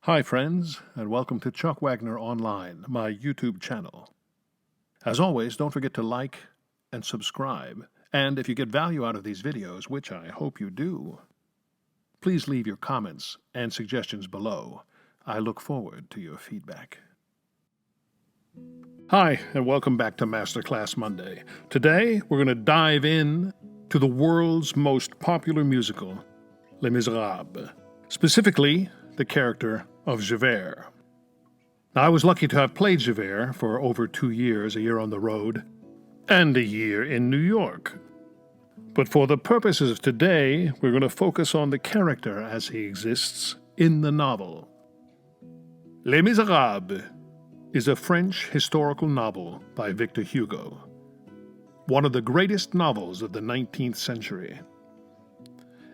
Hi friends, and welcome to Chuck Wagner Online, my YouTube channel. As always, don't forget to like and subscribe, and if you get value out of these videos, which I hope you do, please leave your comments and suggestions below. I look forward to your feedback. Hi, and welcome back to Masterclass Monday. Today, we're going to dive in to the world's most popular musical, Les Miserables, specifically the character of Javert. Now, I was lucky to have played Javert for over 2 years, a year on the road, and a year in New York. But for the purposes of today, we're going to focus on the character as he exists in the novel. Les Miserables is a French historical novel by Victor Hugo, one of the greatest novels of the 19th century.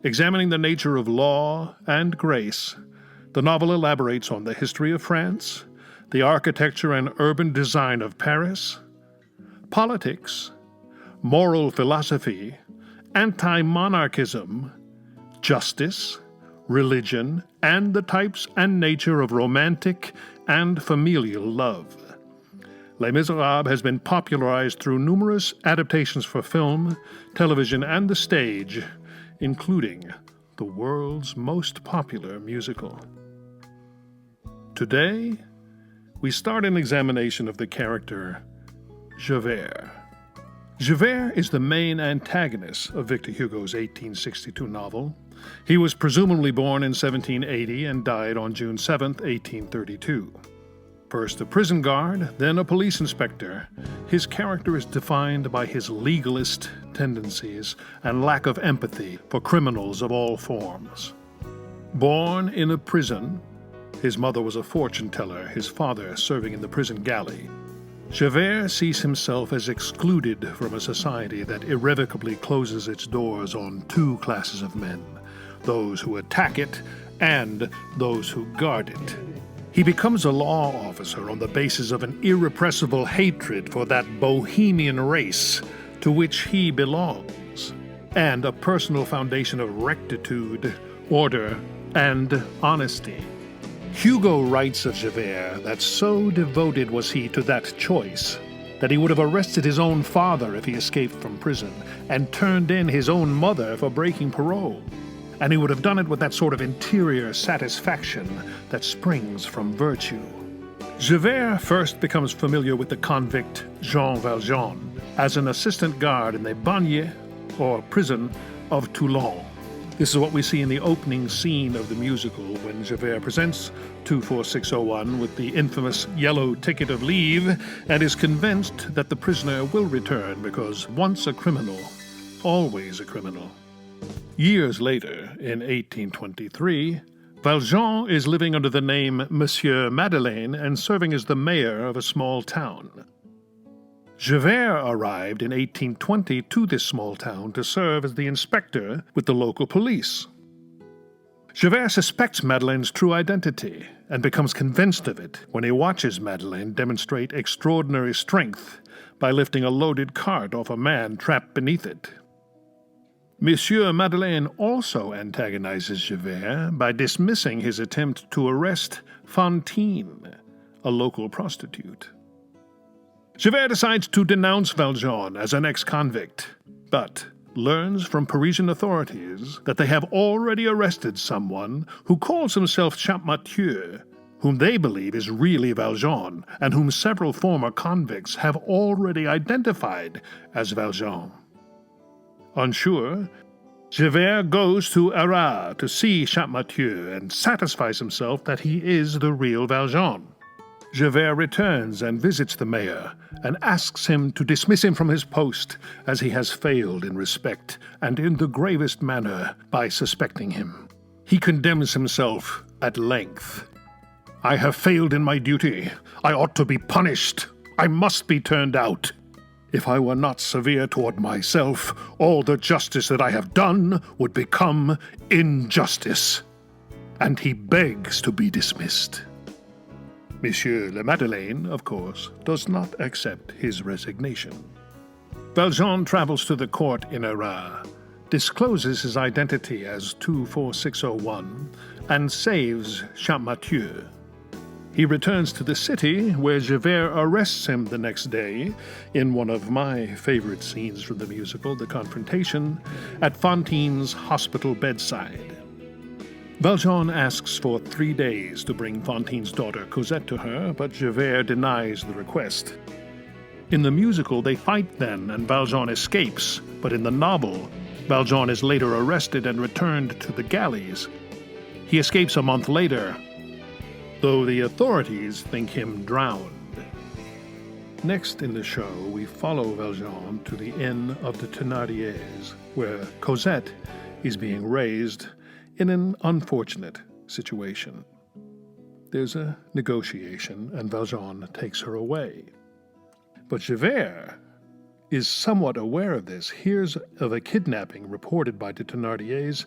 Examining the nature of law and grace, the novel elaborates on the history of France, the architecture and urban design of Paris, politics, moral philosophy, anti-monarchism, justice, religion, and the types and nature of romantic and familial love. Les Miserables has been popularized through numerous adaptations for film, television, and the stage, including the world's most popular musical. Today, we start an examination of the character Javert. Javert is the main antagonist of Victor Hugo's 1862 novel. He was presumably born in 1780 and died on June 7, 1832. First a prison guard, then a police inspector, his character is defined by his legalist tendencies and lack of empathy for criminals of all forms. Born in a prison, his mother was a fortune teller, his father serving in the prison galley. Javert sees himself as excluded from a society that irrevocably closes its doors on two classes of men, those who attack it and those who guard it. He becomes a law officer on the basis of an irrepressible hatred for that bohemian race to which he belongs, and a personal foundation of rectitude, order, and honesty. Hugo writes of Javert that so devoted was he to that choice that he would have arrested his own father if he escaped from prison, and turned in his own mother for breaking parole. And he would have done it with that sort of interior satisfaction that springs from virtue. Javert first becomes familiar with the convict Jean Valjean as an assistant guard in the banlieue, or prison, of Toulon. This is what we see in the opening scene of the musical when Javert presents 24601 with the infamous yellow ticket of leave and is convinced that the prisoner will return because once a criminal, always a criminal. Years later, in 1823, Valjean is living under the name Monsieur Madeleine and serving as the mayor of a small town. Javert arrived in 1820 to this small town to serve as the inspector with the local police. Javert suspects Madeleine's true identity and becomes convinced of it when he watches Madeleine demonstrate extraordinary strength by lifting a loaded cart off a man trapped beneath it. Monsieur Madeleine also antagonizes Javert by dismissing his attempt to arrest Fantine, a local prostitute. Javert decides to denounce Valjean as an ex-convict, but learns from Parisian authorities that they have already arrested someone who calls himself Champmathieu, whom they believe is really Valjean, and whom several former convicts have already identified as Valjean. Unsure, Javert goes to Arras to see Champmathieu and satisfies himself that he is the real Valjean. Javert returns and visits the mayor and asks him to dismiss him from his post as he has failed in respect and in the gravest manner by suspecting him. He condemns himself at length. "I have failed in my duty. I ought to be punished. I must be turned out. If I were not severe toward myself, all the justice that I have done would become injustice." And he begs to be dismissed. Monsieur le Madeleine, of course, does not accept his resignation. Valjean travels to the court in Arras, discloses his identity as 24601, and saves Champmathieu. He returns to the city, where Javert arrests him the next day in one of my favorite scenes from the musical, The Confrontation, at Fantine's hospital bedside. Valjean asks for 3 days to bring Fantine's daughter Cosette to her, but Javert denies the request. In the musical, they fight then, and Valjean escapes, but in the novel, Valjean is later arrested and returned to the galleys. He escapes a month later, though the authorities think him drowned. Next in the show, we follow Valjean to the inn of the Thénardiers, where Cosette is being raised in an unfortunate situation. There's a negotiation, and Valjean takes her away. But Javert is somewhat aware of this, hears of a kidnapping reported by the Thénardiers,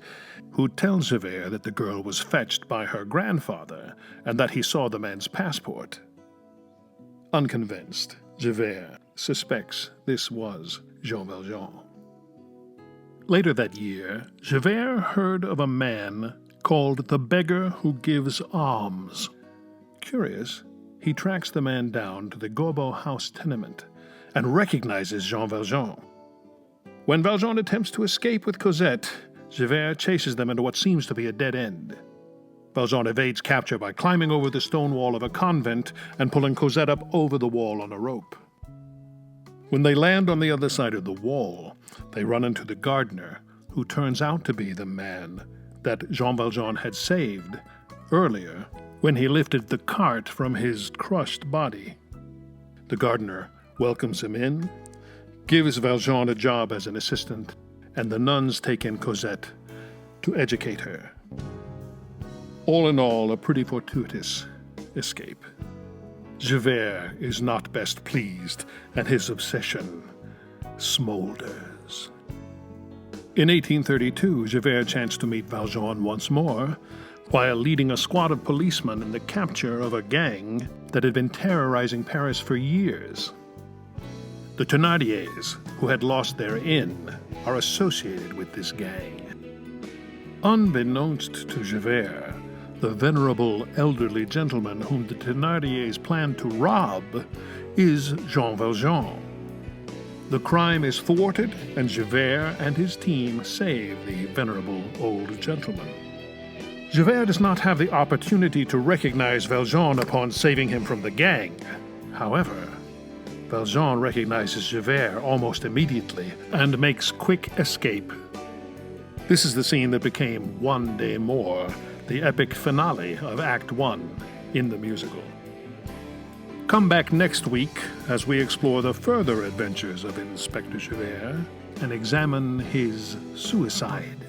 who tells Javert that the girl was fetched by her grandfather and that he saw the man's passport. Unconvinced, Javert suspects this was Jean Valjean. Later that year, Javert heard of a man called the beggar who gives alms. Curious, he tracks the man down to the Gorbeau house tenement and recognizes Jean Valjean. When Valjean attempts to escape with Cosette, Javert chases them into what seems to be a dead end. Valjean evades capture by climbing over the stone wall of a convent and pulling Cosette up over the wall on a rope. When they land on the other side of the wall, they run into the gardener, who turns out to be the man that Jean Valjean had saved earlier when he lifted the cart from his crushed body. The gardener welcomes him in, gives Valjean a job as an assistant, and the nuns take in Cosette to educate her. All in all, a pretty fortuitous escape. Javert is not best pleased, and his obsession smolders. In 1832, Javert chanced to meet Valjean once more, while leading a squad of policemen in the capture of a gang that had been terrorizing Paris for years. The Thénardiers, who had lost their inn, are associated with this gang. Unbeknownst to Javert, the venerable elderly gentleman whom the Thénardiers plan to rob is Jean Valjean. The crime is thwarted, and Javert and his team save the venerable old gentleman. Javert does not have the opportunity to recognize Valjean upon saving him from the gang. However, Valjean recognizes Javert almost immediately and makes quick escape. This is the scene that became One Day More, the epic finale of Act 1 in the musical. Come back next week as we explore the further adventures of Inspector Javert and examine his suicide.